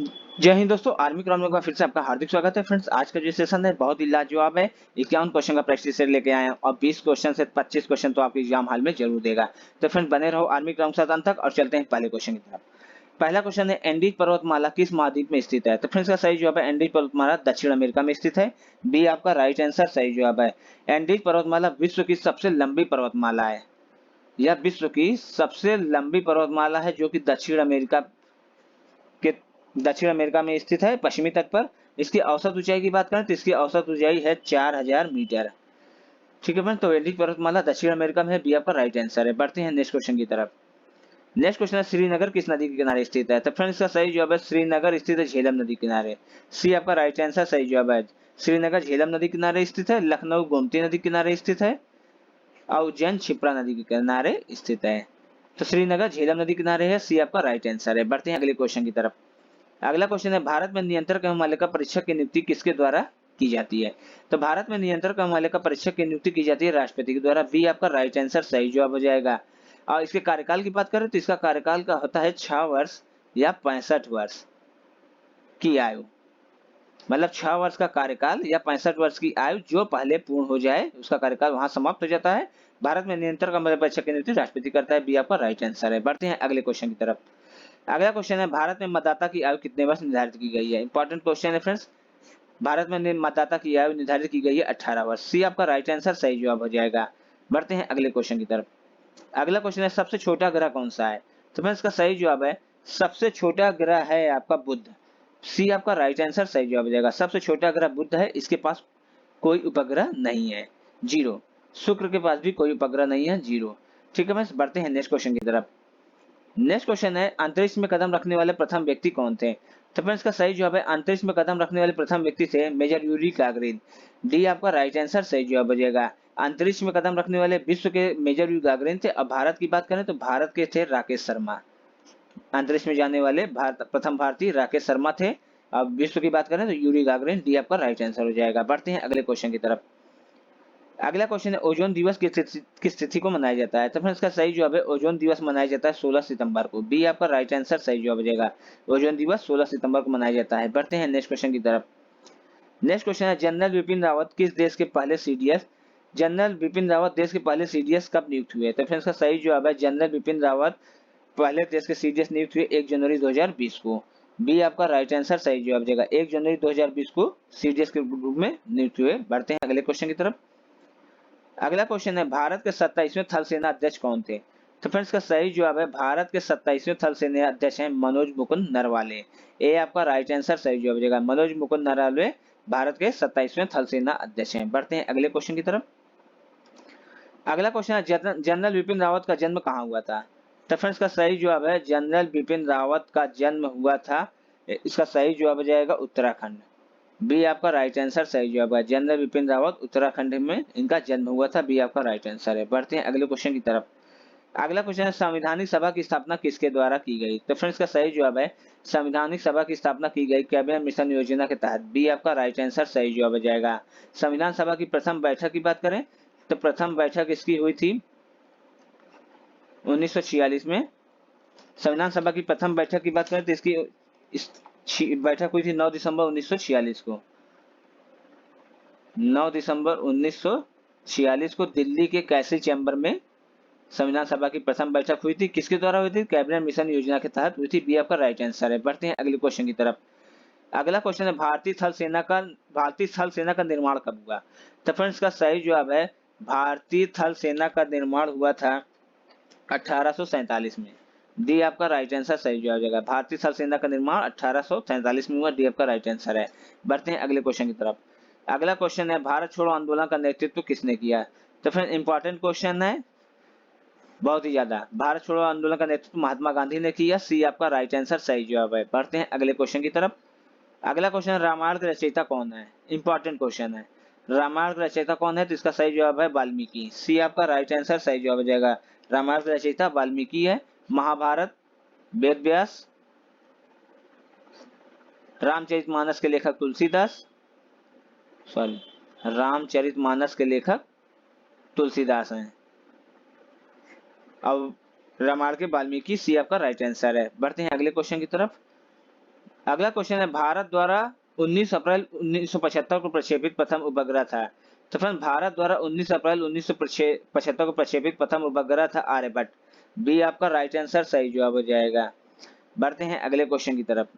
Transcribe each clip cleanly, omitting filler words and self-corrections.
जय हिंद दोस्तों, army crown में एक बार फिर से आपका हार्दिक स्वागत है। फ्रेंड्स, आज का जो सेशन है बहुत ही लाजवाब है। 51 क्वेश्चन का प्रैक्टिस सेट लेके आए हैं और 20 क्वेश्चन से 25 क्वेश्चन तो आपके एग्जाम हॉल में जरूर देगा। तो फ्रेंड्स, बने रहो आर्मी क्राउन के साथ अंत तक और चलते हैं पहले क्वेश्चन की तरफ। पहला क्वेश्चन है, एंडीज पर्वतमाला किस महाद्वीप में स्थित है? तो फ्रेंड्स, का सही जवाब है एंडीज पर्वतमाला दक्षिण अमेरिका में स्थित है। बी आपका राइट आंसर सही जवाब है। एंडीज पर्वतमाला विश्व की सबसे लंबी पर्वतमाला है। यह विश्व की सबसे लंबी पर्वतमाला है जो कि दक्षिण अमेरिका में स्थित है, पश्चिमी तट पर। इसकी औसत ऊंचाई की बात करें तो इसकी औसत ऊंचाई है 4000 मीटर। ठीक है फ्रेंड, तो एंडीज पर्वतमाला दक्षिण अमेरिका में है, बी आपका राइट आंसर है। बढ़ते हैं नेक्स्ट क्वेश्चन की तरफ। नेक्स्ट क्वेश्चन है, श्रीनगर किस नदी के किनारे स्थित है? तो फ्रेंड्स, इसका सही जवाब है श्रीनगर स्थित है झेलम नदी किनारे। सी आपका राइट आंसर सही जवाब है। श्रीनगर झेलम नदी किनारे स्थित है, लखनऊ गोमती नदी किनारे स्थित है और उज्जैन क्षिप्रा नदी के किनारे स्थित है। तो श्रीनगर झेलम नदी किनारे है, सी आपका राइट आंसर है। बढ़ते हैं अगले क्वेश्चन की तरफ। अगला क्वेश्चन है, भारत में नियंत्रक एवं मालिका परीक्षक की नियुक्ति किसके द्वारा की जाती है? तो भारत में नियंत्रक एवं मालिका परीक्षक की नियुक्ति की जाती है राष्ट्रपति के द्वारा। बी आपका राइट आंसर सही जवाब हो जाएगा। और इसके कार्यकाल की बात करें तो इसका कार्यकाल का होता है 6 वर्ष या 65 वर्ष की आयु। मतलब 6 वर्ष का कार्यकाल या 65 वर्ष की आयु जो पहले पूर्ण हो जाए उसका कार्यकाल वहां समाप्त हो जाता है। भारत में नियंत्रक एवं मालिका परीक्षक की नियुक्ति राष्ट्रपति करता है। बी आपका राइट आंसर है। बढ़ते हैं अगले क्वेश्चन की तरफ। अगला क्वेश्चन है, भारत में मतदाता की आयु कितने वर्ष निर्धारित की गई है? इंपॉर्टेंट क्वेश्चन है फ्रेंड्स। भारत में मतदाता की आयु निर्धारित की गई है 18 वर्ष। सी आपका राइट आंसर सही जवाब हो जाएगा। बढ़ते हैं अगले क्वेश्चन की तरफ। अगला क्वेश्चन है, सबसे छोटा ग्रह कौन सा है? तो फ्रेंड्स, इसका सही जवाब है सबसे छोटा ग्रह है आपका बुध। सी आपका राइट आंसर सही जवाब हो जाएगा। सबसे छोटा ग्रह बुध है, इसके पास कोई उपग्रह नहीं है, जीरो। शुक्र के पास भी कोई उपग्रह नहीं है, जीरो। ठीक है फ्रेंड्स, बढ़ते हैं नेक्स्ट क्वेश्चन की तरफ। नेक्स्ट क्वेश्चन है, अंतरिक्ष में कदम रखने वाले प्रथम व्यक्ति कौन थे? तो फ्रेंड्स, का सही जवाब है अंतरिक्ष में कदम रखने वाले प्रथम व्यक्ति थे मेजर यूरी गागरिन। डी आपका राइट आंसर सही जवाब हो जाएगा। अंतरिक्ष में कदम रखने वाले विश्व के मेजर यूरी गागरिन थे। अब भारत की बात करें तो भारत के थे राकेश शर्मा। अंतरिक्ष में जाने वाले प्रथम भारतीय राकेश शर्मा थे। अब विश्व की बात करें तो यूरी गागरिन। डी आपका राइट आंसर हो जाएगा। बढ़ते हैं अगले क्वेश्चन की तरफ। अगला क्वेश्चन है, ओजोन दिवस किस तिथि को मनाया जाता है? तो फ्रेंड्स, इसका सही जवाब है ओजोन दिवस मनाया जाता है 16 सितंबर को। बी आपका राइट आंसर सही जवाब हो जाएगा। ओजोन दिवस 16 सितंबर को मनाया जाता है। बढ़ते हैं नेक्स्ट क्वेश्चन की तरफ। नेक्स्ट क्वेश्चन है, जनरल बिपिन रावत किस देश के पहले सीडीएस जनरल बिपिन रावत देश के पहले सीडीएस कब नियुक्त हुए? तो फ्रेंड्स, का सही जवाब है जनरल बिपिन रावत पहले देश के सीडीएस नियुक्त हुए 1 जनवरी 2020 को। बी आपका राइट आंसर सही जवाब देगा। 1 जनवरी 2020 को सीडीएस के रूप में नियुक्त हुए। बढ़ते हैं अगले क्वेश्चन की तरफ। अगला क्वेश्चन है, भारत के 27वें थल सेना अध्यक्ष कौन थे? तो फ्रेंड्स, का सही जवाब है भारत के 27वें थल सेना अध्यक्ष हैं मनोज मुकुंद नरवाले। ए आपका राइट आंसर सही जवाब हो जाएगा। मनोज मुकुंद नरवाले भारत के 27वें थल सेना अध्यक्ष हैं। बढ़ते हैं अगले क्वेश्चन की तरफ। अगला क्वेश्चन है, जनरल बिपिन रावत का जन्म कहाँ हुआ था? तो फ्रेंड्स, का सही जवाब है जनरल बिपिन रावत का जन्म हुआ था, इसका सही जवाब हो जाएगा उत्तराखंड। बी आपका राइट आंसर सही जवाब है। जनरल बिपिन रावत उत्तराखंड में इनका जन्म हुआ था। बी आपका राइट आंसर है। बढ़ते हैं अगले क्वेश्चन की तरफ। अगला क्वेश्चन है, संवैधानिक सभा की स्थापना किसके द्वारा की गई? तो फ्रेंड्स, का सही जवाब है संवैधानिक सभा की स्थापना की गई कैबिनेट मिशन योजना के तहत। बी आपका राइट आंसर सही जवाब हो जाएगा। संविधान सभा की प्रथम बैठक की बात करें तो प्रथम बैठक इसकी हुई थी 1946 में। संविधान सभा की प्रथम बैठक की बात करें तो इसकी बैठक हुई थी 9 दिसंबर 1946 को। 9 दिसंबर 1946 को दिल्ली के कैसी चैम्बर में संविधान सभा की प्रथम बैठक हुई थी। किसके द्वारा हुई थी? कैबिनेट मिशन योजना के तहत हुई थी। बी आपका राइट आंसर है। बढ़ते हैं अगले क्वेश्चन की तरफ। अगला क्वेश्चन है, भारतीय थल सेना का निर्माण कब हुआ? तो फ्रेंड्स, का सही जवाब है भारतीय थल सेना का निर्माण हुआ था 1847 में। डी आपका राइट आंसर सही जवाब हो जाएगा। भारतीय थल सेना का निर्माण 1847 में हुआ। डी आपका राइट आंसर है। बढ़ते हैं अगले क्वेश्चन की तरफ। अगला क्वेश्चन है, भारत छोड़ो आंदोलन का नेतृत्व किसने किया? तो फ्रेंड, इंपॉर्टेंट क्वेश्चन है बहुत ही ज्यादा। भारत छोड़ो आंदोलन का नेतृत्व महात्मा गांधी ने किया। सी आपका राइट आंसर सही जवाब है। बढ़ते हैं अगले क्वेश्चन की तरफ। अगला क्वेश्चन है, रामायण के रचयिता कौन है? इंपॉर्टेंट क्वेश्चन है। रामायण का रचयिता कौन है? तो इसका सही जवाब है वाल्मीकि। सी आपका राइट आंसर सही जवाब हो जाएगा। रामायण का रचयिता वाल्मीकि है। महाभारत वेद व्यास। रामचरितमानस के लेखक तुलसीदास, सॉरी, रामचरितमानस के लेखक तुलसीदास हैं। अब रामायण के वाल्मीकि। सी आपका राइट आंसर है। बढ़ते हैं अगले क्वेश्चन की तरफ। अगला क्वेश्चन है भारत द्वारा 19 अप्रैल 1975 को प्रक्षेपित प्रथम उपग्रह था। तो फ्रेंड भारत द्वारा 19 अप्रैल 1975 को प्रक्षेपित प्रथम उपग्रह था आर्यभट्ट। बी आपका राइट आंसर सही जवाब हो जाएगा। बढ़ते हैं अगले क्वेश्चन की तरफ।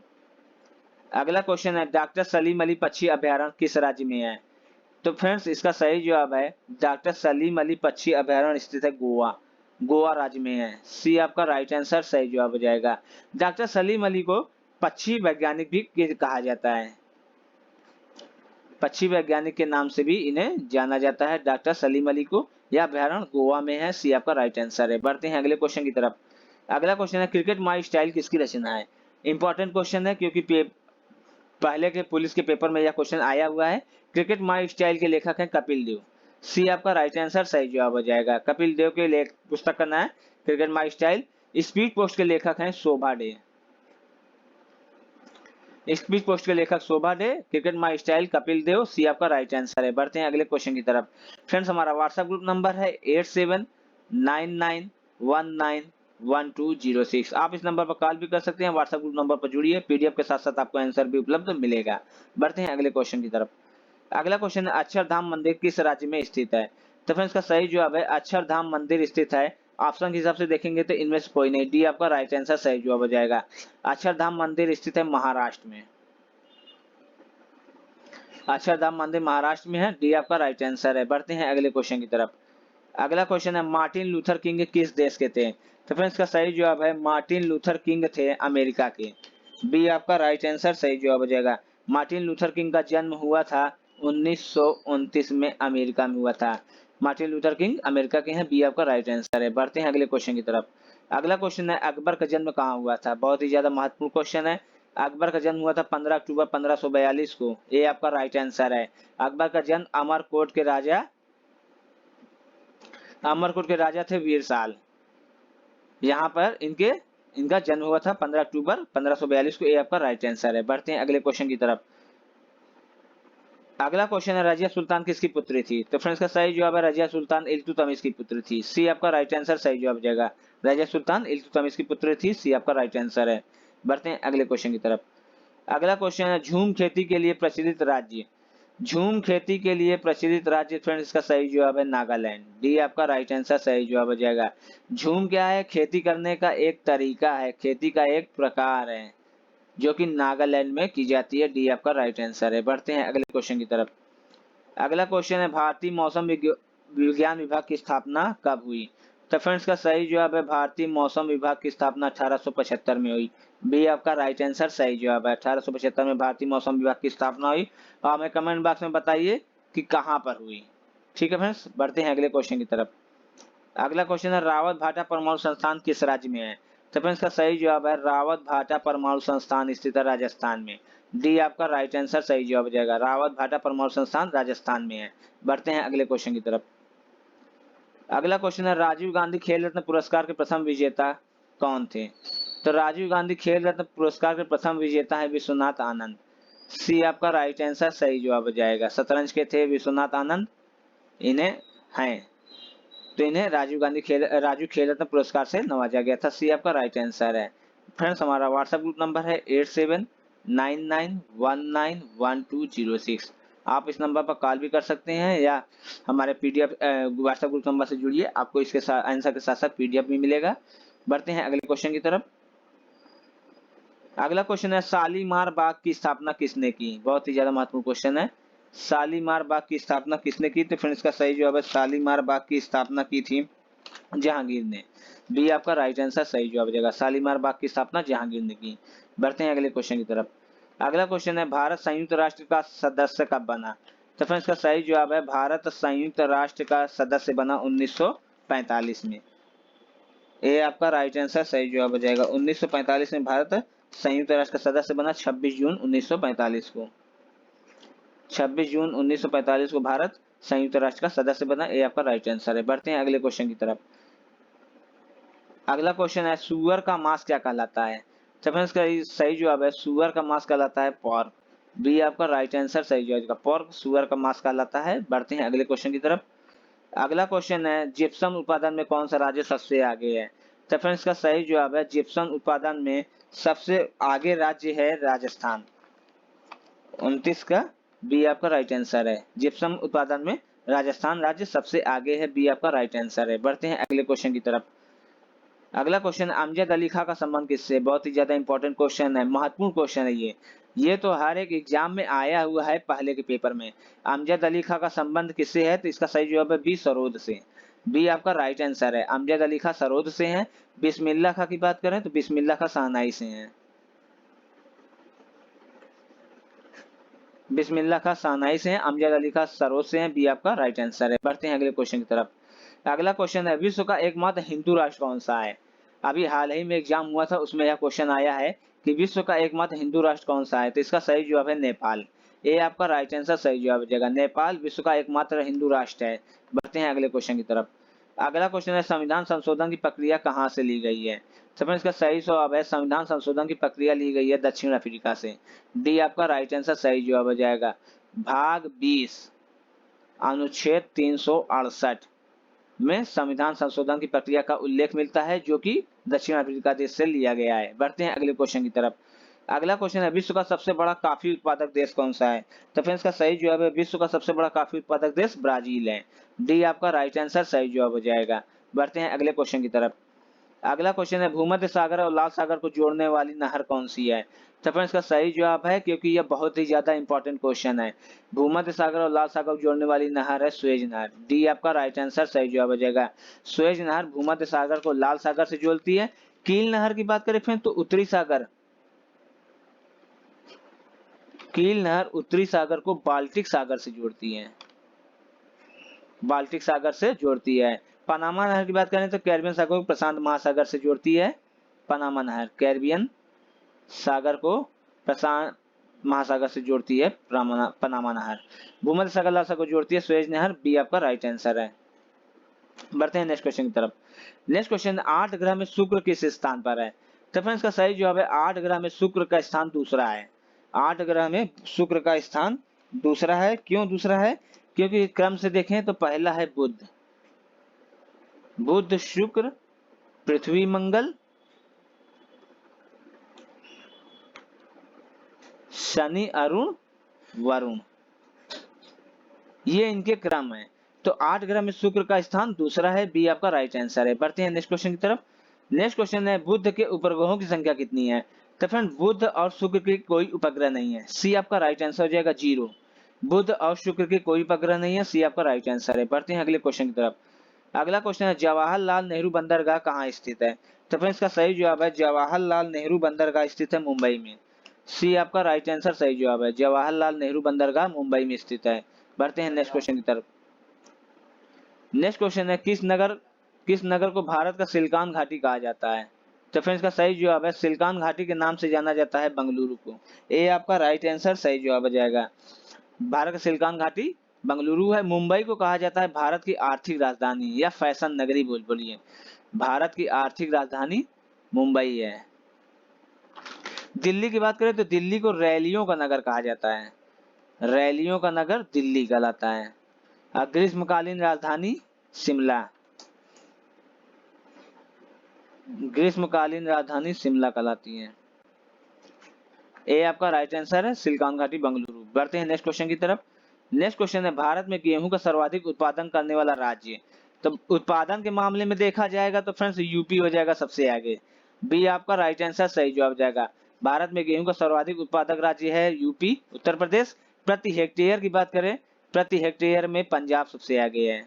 अगला क्वेश्चन है डॉक्टर सलीम अली पक्षी अभयारण्य किस राज्य में है? तो फ्रेंड्स इसका सही जवाब है डॉक्टर सलीम अली पक्षी अभयारण्य स्थित है गोवा, गोवा राज्य में है। सी आपका राइट आंसर सही जवाब हो जाएगा। डॉक्टर सलीम अली को पक्षी वैज्ञानिक भी कहा जाता है, पक्षी वैज्ञानिक के नाम से भी इन्हें जाना जाता है डॉक्टर सलीम अली को। यह अभयारण्य गोवा में है। सी आपका राइट आंसर है। बढ़ते हैं अगले क्वेश्चन की तरफ। अगला क्वेश्चन है क्रिकेट माई स्टाइल किसकी रचना है? इंपॉर्टेंट क्वेश्चन है क्योंकि पहले के पुलिस के पेपर में यह क्वेश्चन आया हुआ है। क्रिकेट माई स्टाइल के लेखक हैं कपिल देव। सी आपका राइट आंसर सही जवाब हो जाएगा। कपिल देव के लेख पुस्तक का नाम है cricket my style. Speed post के लेखक हैं शोभा डे। स्पीड पोस्ट के लेखक Shobha De, cricket my style Kapil Dev. C आपका राइट आंसर है। बढ़ते हैं अगले क्वेश्चन की तरफ। फ्रेंड्स हमारा व्हाट्सएप ग्रुप नंबर है 8799191206। आप इस नंबर पर कॉल भी कर सकते हैं, व्हाट्सएप ग्रुप नंबर पर जुड़िए, पीडीएफ के साथ साथ आपको आंसर भी उपलब्ध मिलेगा। बढ़ते हैं अगले क्वेश्चन की तरफ। अगला क्वेश्चन है अक्षरधाम मंदिर किस राज्य में स्थित है? तो फ्रेंड्स का सही जवाब है अक्षरधाम मंदिर स्थित है, ऑप्शन के हिसाब से देखेंगे तो इनमें से कोई नहीं, डी आपका राइट आंसर सही जवाब हो जाएगा। अक्षरधाम मंदिर स्थित है महाराष्ट्र में। अक्षरधाम मंदिर महाराष्ट्र में है। डी आपका राइट आंसर है। बढ़ते हैं अगले क्वेश्चन की तरफ। अगला क्वेश्चन है मार्टिन लूथर किंग किस देश के थे? तो फ्रेंड्स का सही जवाब है मार्टिन लूथर किंग थे अमेरिका के। बी आपका राइट आंसर सही जवाब हो जाएगा। मार्टिन लूथर किंग का जन्म हुआ था 1929 में, अमेरिका में हुआ था। मार्टिन लूथर किंग अमेरिका के हैं। बी आपका राइट आंसर है। बढ़ते हैं अगले क्वेश्चन की तरफ। अगला क्वेश्चन है अकबर का जन्म कहाँ हुआ था? बहुत ही ज्यादा महत्वपूर्ण क्वेश्चन है। अकबर का जन्म हुआ था 15 अक्टूबर 1542 को। ये आपका राइट आंसर है। अकबर का जन्म अमरकोट के राजा थे वीरसाल, यहाँ पर इनका जन्म हुआ था 15 अक्टूबर 1542 को। ये आपका राइट आंसर है। बढ़ते हैं अगले क्वेश्चन की तरफ। अगला क्वेश्चन है रजिया सुल्तान किसकी पुत्री थी? तो फ्रेंड्स का सही जवाब है रजिया सुल्तान इल्तुतमिश की पुत्री थी। सी आपका राइट आंसर सही जवाब हो जाएगा। रजिया सुल्तान इल्तुतमिश की पुत्री थी। सी आपका राइट आंसर है। बढ़ते हैं अगले क्वेश्चन की तरफ। अगला क्वेश्चन है झूम खेती के लिए प्रचलित राज्य। झूम खेती के लिए प्रचलित राज्य फ्रेंड्स इसका सही जवाब है नागालैंड। डी आपका राइट आंसर सही जवाब हो जाएगा। झूम क्या है? खेती करने का एक तरीका है, खेती का एक प्रकार है जो कि नागालैंड में की जाती है। डी आपका राइट आंसर है। बढ़ते हैं अगले क्वेश्चन की तरफ। अगला क्वेश्चन है भारतीय मौसम विज्ञान विभाग की स्थापना कब हुई? तो फ्रेंड्स का सही जवाब है भारतीय मौसम विभाग की स्थापना 1875 में हुई। बी आपका राइट आंसर सही जवाब है। 1875 में भारतीय मौसम विभाग की स्थापना हुई। और हमें कमेंट बॉक्स में बताइए कि कहां पर हुई। ठीक है फ्रेंड्स, बढ़ते हैं अगले क्वेश्चन की तरफ। अगला क्वेश्चन है रावत भाटा परमाणु संस्थान किस राज्य में है? तो फ्रेंड्स का सही जवाब है रावत भाटा परमाणु संस्थान स्थित है राजस्थान में। डी आपका राइट आंसर सही जवाब हो जाएगा। रावत भाटा परमाणु संस्थान राजस्थान में है। बढ़ते हैं अगले क्वेश्चन की तरफ। अगला क्वेश्चन है राजीव गांधी खेल रत्न पुरस्कार के प्रथम विजेता कौन थे? तो राजीव गांधी खेल रत्न पुरस्कार के प्रथम विजेता है विश्वनाथ आनंद। सी आपका राइट आंसर सही जवाब हो जाएगा। शतरंज के थे विश्वनाथ आनंद, इन्हें हैं तो इन्हें राजीव खेल रत्न पुरस्कार से नवाजा गया था। सी आपका राइट आंसर है। फ्रेंड्स हमारा व्हाट्सएप ग्रुप नंबर है 8799191206। आप इस नंबर पर कॉल भी कर सकते हैं या हमारे पीडीएफ व्हाट्सएप ग्रुप नंबर से जुड़िए, आपको इसके साथ आंसर के साथ साथ पीडीएफ भी मिलेगा। बढ़ते हैं अगले क्वेश्चन की तरफ। अगला क्वेश्चन है शालीमार बाग की स्थापना किसने की? बहुत ही ज्यादा महत्वपूर्ण क्वेश्चन है। शालीमार बाग की स्थापना किसने की? तो फ्रेंड्स का सही जवाब है शालीमार बाग की स्थापना की थी जहांगीर ने। बी आपका राइट आंसर सही जवाब हो जाएगा। शालीमार बाग की स्थापना जहांगीर ने की। बढ़ते हैं अगले क्वेश्चन की तरफ। अगला क्वेश्चन है भारत संयुक्त राष्ट्र का सदस्य कब बना? तो फ्रेंड्स का सही जवाब है भारत संयुक्त राष्ट्र का सदस्य बना 1945 में। ये आपका राइट आंसर सही जवाब हो जाएगा। 1945 में भारत संयुक्त राष्ट्र का सदस्य बना 26 जून 1945 को। 26 जून 1945 को भारत संयुक्त राष्ट्र का सदस्य बना। ये आपका राइट आंसर है। बढ़ते हैं अगले क्वेश्चन की तरफ। अगला क्वेश्चन है सुअर का मांस क्या कहलाता है? तो फ्रेंड्स का सही जवाब है सुअर का मांस कहलाता है पॉर्क। बी आपका राइट आंसर सही जवाब है। पॉर्क सुअर का मांस कहलाता है। बढ़ते हैं अगले क्वेश्चन की तरफ। अगला क्वेश्चन है जिप्सम उत्पादन में कौन सा राज्य सबसे आगे है? तो फ्रेंड्स का सही जवाब है जिप्सम उत्पादन में सबसे आगे राज्य है राजस्थान, 29 का बी आपका राइट आंसर है। जिप्सम उत्पादन में राजस्थान राज्य सबसे आगे है, बी आपका राइट आंसर है। बढ़ते हैं अगले क्वेश्चन की तरफ। अगला क्वेश्चन, अमजद अली खां का संबंध किससे? बहुत ही ज्यादा इंपॉर्टेंट क्वेश्चन है, महत्वपूर्ण क्वेश्चन है ये तो हर एक एग्जाम में आया हुआ है पहले के पेपर में। अमजद अली खां का संबंध किससे है? तो इसका सही जवाब है बी, सरोद से। बी आपका राइट आंसर है। अमजद अली खां सरोद से हैं। बिस्मिल्लाह खां की बात करें तो बिस्मिल्लाह खां शहनाई से हैं। बिस्मिल्लाह खां शहनाई से हैं, अमजद अली खां सरोद से हैं। बी आपका राइट आंसर है। बढ़ते हैं अगले क्वेश्चन की तरफ। अगला क्वेश्चन है, विश्व का एकमात्र हिंदू राष्ट्र कौन सा है? अभी हाल ही में एग्जाम हुआ था, उसमें यह क्वेश्चन आया है कि विश्व का एकमात्र हिंदू राष्ट्र कौन सा है? तो इसका सही जवाब है नेपाल। ए आपका राइट आंसर सही जवाब हो जाएगा। नेपाल विश्व का एकमात्र हिंदू राष्ट्र है। बढ़ते हैं अगले क्वेश्चन की तरफ। अगला क्वेश्चन है, संविधान संशोधन की प्रक्रिया कहाँ से ली गई है? तो फ्रेंड्स इसका सही जवाब है, संविधान संशोधन की प्रक्रिया ली गई है दक्षिण अफ्रीका से। डी आपका राइट आंसर सही जवाब हो जाएगा। भाग 20 अनुच्छेद 368 में संविधान संशोधन की प्रक्रिया का उल्लेख मिलता है, जो कि दक्षिण अफ्रीका देश से लिया गया है। बढ़ते हैं अगले क्वेश्चन की तरफ। अगला क्वेश्चन है, विश्व का सबसे बड़ा कॉफी उत्पादक देश कौन सा है? तो फ्रेंड्स का सही जवाब है, विश्व का सबसे बड़ा कॉफी उत्पादक देश ब्राजील है। डी आपका राइट आंसर सही जवाब हो जाएगा। बढ़ते हैं अगले क्वेश्चन की तरफ। अगला क्वेश्चन है, भूमध्य सागर और लाल सागर को जोड़ने वाली नहर कौन सी है? तो फ्रेंड्स इसका सही जवाब है, क्योंकि यह बहुत ही ज्यादा इंपॉर्टेंट क्वेश्चन है। भूमध्य सागर और लाल सागर को जोड़ने वाली नहर है सुएज नहर। डी आपका राइट आंसर सही जवाब हो जाएगा। सुएज नहर भूमध्य सागर को लाल सागर से जोड़ती है। कील नहर की बात करें फ्रेंड तो उत्तरी सागर, कील नहर उत्तरी सागर को बाल्टिक सागर से जोड़ती है, बाल्टिक सागर से जोड़ती है। पनामा नहर की बात करें तो कैरिबियन सागर को प्रशांत महासागर से जोड़ती है। पनामा नहर कैरिबियन सागर को प्रशांत महासागर से जोड़ती है पनामा नहर। भूमध्य सागर लाल सागर को जोड़ती है सुएज नहर। बी आपका राइट आंसर है। बढ़ते हैं नेक्स्ट क्वेश्चन की तरफ। नेक्स्ट क्वेश्चन, 8 ग्रह में शुक्र किस स्थान पर है? तो फ्रेंड्स का सही जवाब है, 8 ग्रह में शुक्र का स्थान दूसरा है। 8 ग्रह में शुक्र का स्थान दूसरा है। क्यों दूसरा है? क्योंकि क्रम से देखें तो पहला है बुध, बुध शुक्र पृथ्वी मंगल, शनि अरुण वरुण, ये इनके क्रम है। तो 8 ग्रह में शुक्र का स्थान दूसरा है। बी आपका राइट आंसर है। बढ़ते हैं नेक्स्ट क्वेश्चन की तरफ। नेक्स्ट क्वेश्चन है, बुध के उपग्रहों की संख्या कितनी है? तो फ्रेंड बुध और शुक्र के कोई उपग्रह नहीं है। सी आपका राइट आंसर हो जाएगा 0। बुध और शुक्र के कोई उपग्रह नहीं है। सी आपका राइट आंसर है। बढ़ते हैं अगले क्वेश्चन की तरफ। अगला क्वेश्चन है, जवाहरलाल नेहरू बंदरगाह कहाँ स्थित है? तो फ्रेंड्स का सही जवाब है, जवाहरलाल नेहरू बंदरगाह स्थित है मुंबई में। सी आपका राइट आंसर सही जवाब है। जवाहरलाल नेहरू बंदरगाह मुंबई में स्थित है। बढ़ते हैं नेक्स्ट क्वेश्चन की तरफ। नेक्स्ट क्वेश्चन है, किस नगर को भारत का सिलिकॉन घाटी कहा जाता है? तो फ्रेंड्स का सही जवाब है, सिलिकॉन घाटी के नाम से जाना जाता है बंगलुरु को। ए आपका राइट आंसर सही जवाब हो जाएगा। भारत का सिलिकॉन घाटी बंगलुरु है। मुंबई को कहा जाता है भारत की आर्थिक राजधानी या फैशन नगरी बोलिए। भारत की आर्थिक राजधानी मुंबई है। दिल्ली की बात करें तो दिल्ली को रैलियों का नगर कहा जाता है। रैलियों का नगर दिल्ली कहलाता है। ग्रीष्मकालीन राजधानी शिमला, ग्रीष्मकालीन राजधानी शिमला कहलाती है। ए आपका राइट आंसर है, सिलिकॉन घाटी बंगलुरु। बढ़ते हैं नेक्स्ट क्वेश्चन की तरफ। नेक्स्ट क्वेश्चन है, भारत में गेहूं का सर्वाधिक उत्पादन करने वाला राज्य? तो उत्पादन के मामले में देखा जाएगा तो फ्रेंड्स यूपी हो जाएगा सबसे आगे। बी आपका राइट आंसर सही जवाब जाएगा। भारत में गेहूं का सर्वाधिक उत्पादक राज्य है यूपी, उत्तर प्रदेश। प्रति हेक्टेयर की बात करें, प्रति हेक्टेयर में पंजाब सबसे आगे है।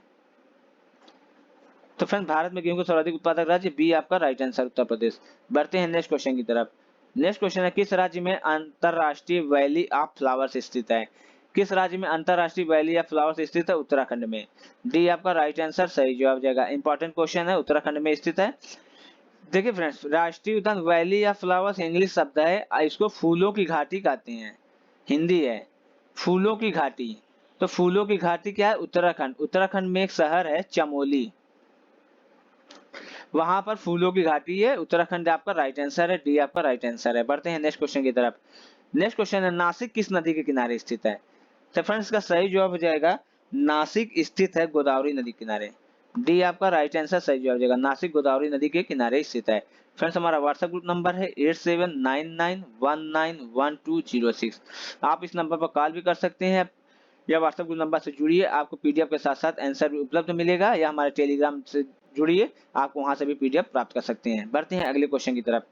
तो फ्रेंड्स भारत में गेहूं का सर्वाधिक उत्पादक राज्य, बी आपका राइट आंसर उत्तर प्रदेश। बढ़ते हैं नेक्स्ट क्वेश्चन की तरफ। नेक्स्ट क्वेश्चन है, किस राज्य में अंतरराष्ट्रीय वैली ऑफ फ्लावर्स स्थित है? किस राज्य में अंतरराष्ट्रीय वैली ऑफ फ्लावर्स स्थित है? उत्तराखंड में। डी आपका राइट आंसर सही जवाब जाएगा। इंपॉर्टेंट क्वेश्चन है, उत्तराखंड में स्थित है। देखिए फ्रेंड्स, राष्ट्रीय उद्यान वैली ऑफ फ्लावर्स इंग्लिश शब्द है, इसको फूलों की घाटी कहते हैं, हिंदी है फूलों की घाटी। तो फूलों की घाटी क्या है? उत्तराखंड। उत्तराखंड में एक शहर है चमोली, वहां पर फूलों की घाटी है। उत्तराखंड आपका राइट आंसर है। डी आपका राइट आंसर है। बढ़ते हैं नेक्स्ट क्वेश्चन की तरफ। नेक्स्ट क्वेश्चन है, नासिक किस नदी के किनारे स्थित है? तो फ्रेंड्स का सही जवाब हो जाएगा, नासिक स्थित है गोदावरी नदी किनारे। डी आपका राइट आंसर सही जवाब हो जाएगा। नासिक गोदावरी नदी के किनारे स्थित है। फ्रेंड्स हमारा व्हाट्सएप ग्रुप नंबर है 8799191206। आप इस नंबर पर कॉल भी कर सकते हैं या व्हाट्सएप ग्रुप नंबर से जुड़िए, आपको पीडीएफ के साथ साथ आंसर भी उपलब्ध मिलेगा, या हमारे टेलीग्राम से जुड़िए, आप वहां से भी पीडीएफ प्राप्त कर सकते हैं। बढ़ते हैं अगले क्वेश्चन की तरफ।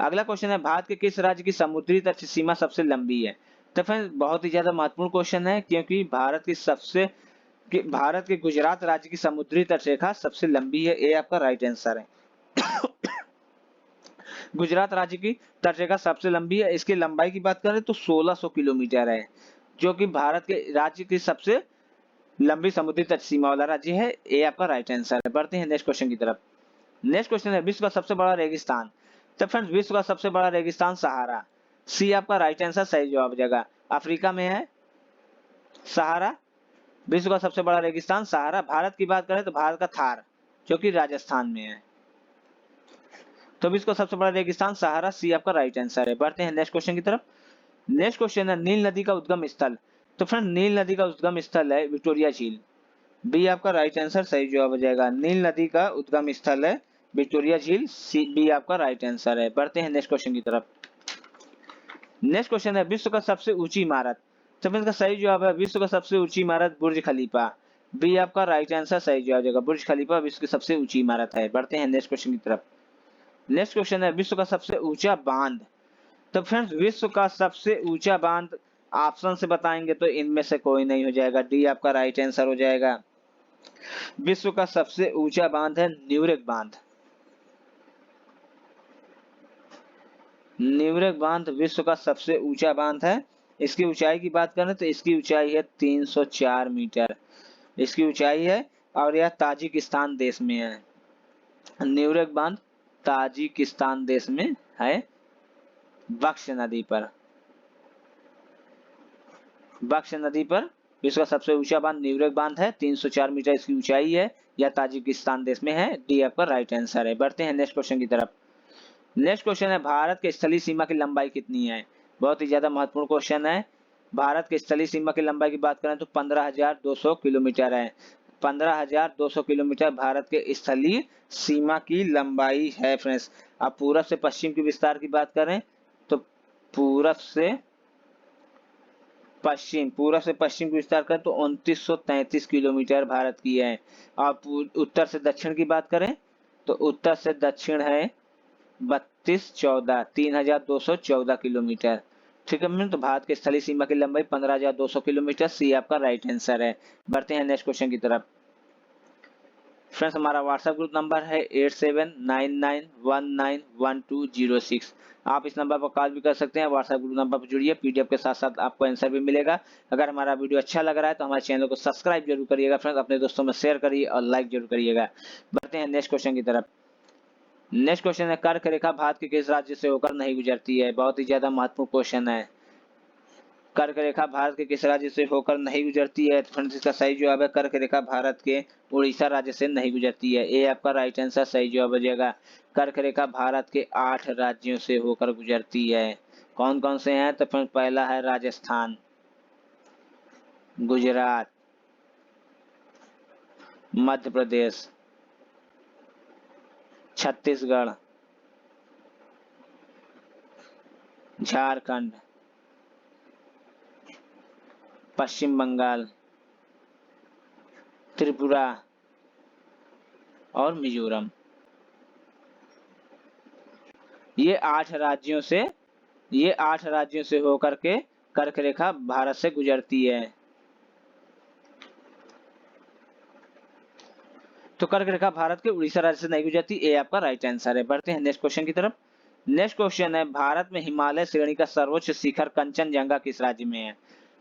अगला क्वेश्चन है भारत के किस राज्य की समुद्री तट सीमा सबसे लंबी है? तो फ्रेंड्स बहुत ही ज्यादा महत्वपूर्ण क्वेश्चन है, क्योंकि भारत के गुजरात राज्य की समुद्री तट रेखा सबसे लंबी है। ये आपका राइट आंसर है। गुजरात राज्य की तट रेखा सबसे लंबी है। इसकी लंबाई की बात करें तो 1600 किलोमीटर है, जो कि भारत के राज्य की सबसे लंबी समुद्री तट सीमा वाला राज्य है। ये आपका राइट आंसर है। बढ़ते हैं नेक्स्ट क्वेश्चन की तरफ। नेक्स्ट क्वेश्चन है विश्व का सबसे बड़ा रेगिस्तान। तो फ्रेंड्स विश्व का सबसे बड़ा रेगिस्तान सहारा, सी आपका राइट आंसर सही जवाब हो जाएगा। अफ्रीका में है सहारा। विश्व का सबसे बड़ा रेगिस्तान सहारा। भारत की बात करें तो भारत का थार, जो कि राजस्थान में है। तो विश्व का सबसे बड़ा रेगिस्तान सहारा, सी आपका राइट आंसर है। बढ़ते हैं नेक्स्ट क्वेश्चन की तरफ। नेक्स्ट क्वेश्चन है नील नदी का उद्गम स्थल। तो फ्रेंड नील नदी का उद्गम स्थल है विक्टोरिया झील, बी आपका राइट आंसर सही जवाब हो जाएगा। नील नदी का उद्गम स्थल है विक्टोरिया झील, सी बी आपका राइट आंसर है। बढ़ते हैं नेक्स्ट क्वेश्चन की तरफ। नेक्स्ट क्वेश्चन है विश्व का सबसे ऊंची इमारत। तो इसका सही जवाब है विश्व का सबसे ऊंची इमारत बुर्ज खलीफा, बी आपका राइट आंसर सही जवाब हो जाएगा। बुर्ज खलीफा विश्व की सबसे ऊंची इमारत है। बढ़ते हैं नेक्स्ट क्वेश्चन की तरफ। नेक्स्ट क्वेश्चन है विश्व का सबसे ऊंचा बांध। तो फ्रेंड्स विश्व का सबसे ऊंचा बांध ऑप्शन से बताएंगे तो इनमें से कोई नहीं हो जाएगा, डी आपका राइट आंसर हो जाएगा। विश्व का सबसे ऊंचा बांध है न्यूरेक बांध। न्यूरेक बांध विश्व का सबसे ऊंचा बांध है। इसकी ऊंचाई की बात करें तो इसकी ऊंचाई है 304 मीटर, इसकी ऊंचाई है, और यह ताजिकिस्तान देश में है। न्यूरेक बांध ताजिकिस्तान देश में है, बक्श नदी पर। बक्श नदी पर विश्व का सबसे ऊंचा बांध न्यूरेक बांध है, 304 मीटर इसकी ऊंचाई है, यह ताजिकिस्तान देश में है। डी आपका राइट आंसर है। बढ़ते हैं नेक्स्ट क्वेश्चन की तरफ। नेक्स्ट क्वेश्चन है भारत के स्थलीय सीमा की लंबाई कितनी है? बहुत ही ज्यादा महत्वपूर्ण क्वेश्चन है। भारत के स्थलीय सीमा की लंबाई की बात करें तो 15,200 किलोमीटर है। 15,200 किलोमीटर भारत के स्थलीय सीमा की लंबाई है फ्रेंड्स। अब पूरब से पश्चिम की विस्तार की बात करें तो पूरब से पश्चिम की विस्तार करें तो 2933 किलोमीटर भारत की है। और उत्तर से दक्षिण की बात करें तो उत्तर से दक्षिण है 3214 किलोमीटर। ठीक है, तो भारत के स्थलीय सीमा की लंबाई 15,200 किलोमीटर, सी आपका राइट आंसर है। बढ़ते हैं नेक्स्ट क्वेश्चन की तरफ। फ्रेंड्स हमारा व्हाट्सएप ग्रुप नंबर है 8799191206। आप इस नंबर पर कॉल भी कर सकते हैं, व्हाट्सएप ग्रुप नंबर पर जुड़िए, पीडीएफ के साथ साथ आपको आंसर भी मिलेगा। अगर हमारा वीडियो अच्छा लग रहा है तो हमारे चैनल को सब्सक्राइब जरूर करिएगा फ्रेंड्स, अपने दोस्तों में शेयर करिए और लाइक जरूर करिएगा। बढ़ते हैं नेक्स्ट क्वेश्चन की तरफ। नेक्स्ट क्वेश्चन है कर्क रेखा भारत के किस राज्य से होकर नहीं गुजरती है? बहुत ही ज्यादा महत्वपूर्ण क्वेश्चन है। कर्क रेखा भारत के किस राज्य से होकर नहीं गुजरती है? तो फ्रेंड्स इसका सही जवाब है कर्क रेखा भारत के उड़ीसा राज्य से नहीं गुजरती है। ये आपका राइट आंसर सही जवाब हो जाएगा। कर्क रेखा भारत के 8 राज्यों से होकर गुजरती है। कौन कौन से हैं? तो फ्रेंड्स पहला है राजस्थान, गुजरात, मध्य प्रदेश, छत्तीसगढ़, झारखंड, पश्चिम बंगाल, त्रिपुरा और मिजोरम। ये 8 राज्यों से होकर के कर्क रेखा भारत से गुजरती है। तो कर्क रेखा भारत के उड़ीसा राज्य से नहीं गुजरती, ये आपका राइट आंसर है। बढ़ते हैं नेक्स्ट क्वेश्चन की तरफ। नेक्स्ट क्वेश्चन है भारत में हिमालय श्रेणी का सर्वोच्च शिखर कंचनजंगा किस राज्य में है?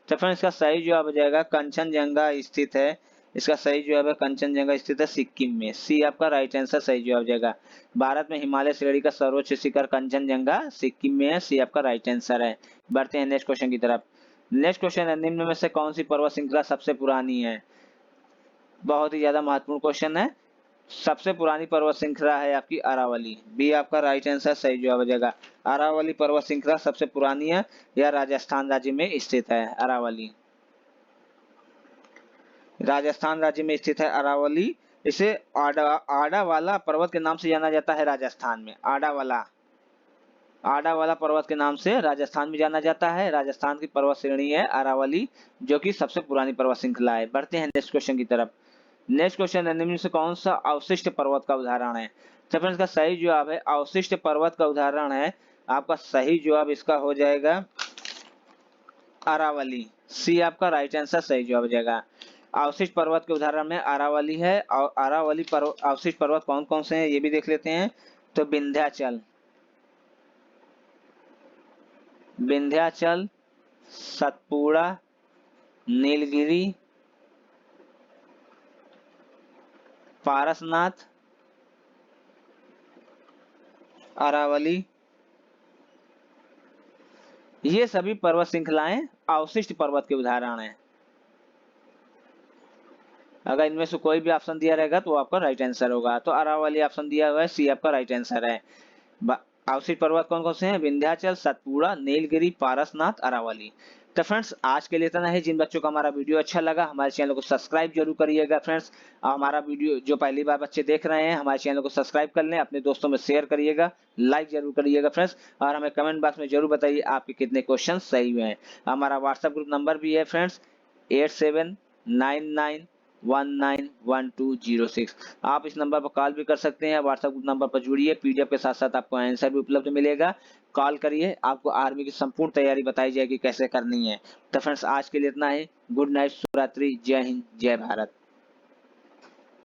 तो फ्रेंड्स इसका सही जवाब हो जाएगा कंचनजंगा स्थित है, इसका सही जवाब है कंचनजंगा स्थित है सिक्किम में, सी आपका राइट आंसर सही जवाब हो जाएगा। भारत में हिमालय श्रेणी का सर्वोच्च शिखर कंचनजंगा सिक्किम में है, सी आपका राइट आंसर है। बढ़ते हैं नेक्स्ट क्वेश्चन की तरफ। नेक्स्ट क्वेश्चन है निम्न में से कौन सी पर्वत श्रृंखला सबसे पुरानी है? बहुत ही ज्यादा महत्वपूर्ण क्वेश्चन है। सबसे पुरानी पर्वत श्रृंखला है आपकी अरावली, बी आपका राइट आंसर सही जवाब हो जाएगा। अरावली पर्वत श्रृंखला सबसे पुरानी है, यह राजस्थान राज्य में स्थित है। अरावली राजस्थान राज्य में स्थित है अरावली इसे आडावाला पर्वत के नाम से जाना जाता है राजस्थान में। आडावाला पर्वत के नाम से राजस्थान में जाना जाता है। राजस्थान की पर्वत श्रेणी है अरावली, जो कि सबसे पुरानी पर्वत श्रृंखला है। बढ़ते हैं नेक्स्ट क्वेश्चन की तरफ। नेक्स्ट क्वेश्चन है, निम्न से कौन सा अवशिष्ट पर्वत का उदाहरण है? तो फ्रेंड्स, का सही जवाब है अवशिष्ट पर्वत का उदाहरण है। आपका सही जवाब इसका हो जाएगा अरावली। सी आपका राइट आंसर सही जवाब हो जाएगा। अवशिष्ट पर्वत के उदाहरण में अरावली है। और अरावली अवशिष्ट पर्वत कौन कौन से हैं ये भी देख लेते हैं। तो विंध्याचल, सतपुड़ा, नीलगिरी, पारसनाथ, अरावली, ये सभी पर्वत श्रृंखलाएं अवशिष्ट पर्वत के उदाहरण हैं। अगर इनमें से कोई भी ऑप्शन दिया रहेगा तो आपका राइट आंसर होगा। तो अरावली ऑप्शन दिया हुआ है, सी आपका राइट आंसर है। अवशिष्ट पर्वत कौन कौन से हैं? विंध्याचल, सतपुड़ा, नीलगिरी, पारसनाथ, अरावली। तो फ्रेंड्स, आज के लिए इतना ही। जिन बच्चों को हमारा वीडियो अच्छा लगा, हमारे चैनल को सब्सक्राइब जरूर करिएगा फ्रेंड्स। हमारा वीडियो जो पहली बार बच्चे देख रहे हैं, हमारे चैनल को सब्सक्राइब कर लें, अपने दोस्तों में शेयर करिएगा, लाइक जरूर करिएगा फ्रेंड्स। और हमें कमेंट बॉक्स में जरूर बताइए आपके कितने क्वेश्चन सही हुए हैं। हमारा व्हाट्सएप ग्रुप नंबर भी है फ्रेंड्स 8799191206। आप इस नंबर पर कॉल भी कर सकते हैं। व्हाट्सएप ग्रुप नंबर पर जुड़िए, पीडीएफ के साथ साथ आपको आंसर भी उपलब्ध मिलेगा। कॉल करिए, आपको आर्मी की संपूर्ण तैयारी बताई जाएगी कैसे करनी है। तो फ्रेंड्स, आज के लिए इतना ही। गुड नाइट, शुभ रात्रि, जय हिंद, जय भारत।